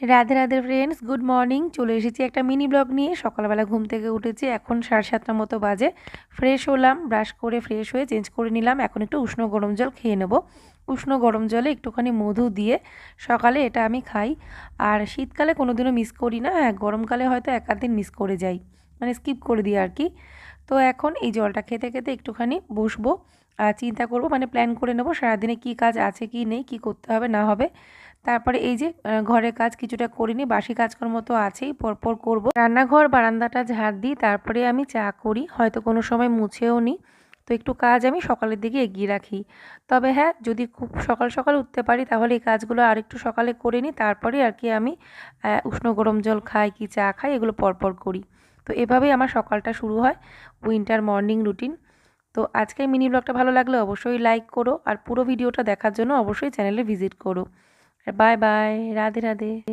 Radhe Radhe friends, good morning. চলে এসেছি একটা মিনি ব্লগ নিয়ে। সকালবেলা ঘুম থেকে উঠেছি, এখন 7:30টার মতো বাজে। ফ্রেশ হলাম, ব্রাশ করে ফ্রেশ হয়ে চেঞ্জ করে নিলাম। এখন একটু উষ্ণ গরম জল খেয়ে নেব। উষ্ণ গরম জলে একটুখানি মধু দিয়ে সকালে এটা আমি খাই। আর শীতকালে কোনো দিনও মিস করি না। হ্যাঁ, গরমকালে হয়তো এক আধ দিন মিস করে যাই, মানে স্কিপ করে দিই আর কি। তো এখন এই জলটা খেতে খেতে একটুখানি বসবো আর চিন্তা করব, মানে প্ল্যান করে নেব সারাদিনে কী কাজ আছে কি নেই, কী করতে হবে না হবে। তারপরে এই যে ঘরের কাজ কিছুটা করিনি, বাসি কাজকর্ম তো আছেই, পরপর করব। রান্নাঘর বারান্দাটা ঝাড় দিই, তারপরে আমি চা করি, হয়তো কোনো সময় মুছেও নিই। তো একটু কাজ আমি সকালের দিকে এগিয়ে রাখি। তবে হ্যাঁ, যদি খুব সকাল সকাল উঠতে পারি তাহলে এই কাজগুলো আরেকটু সকালে করে নিই, তারপরে আর কি আমি উষ্ণ গরম জল খাই কি চা খাই এগুলো পরপর করি। তো এভাবেই আমার সকালটা শুরু হয়, উইন্টার মর্নিং রুটিন। তো আজকের মিনি ব্লগটা ভালো লাগলে অবশ্যই লাইক করো, আর পুরো ভিডিওটা দেখার জন্য অবশ্যই চ্যানেলে ভিজিট করো। Bye bye, Radhe Radhe.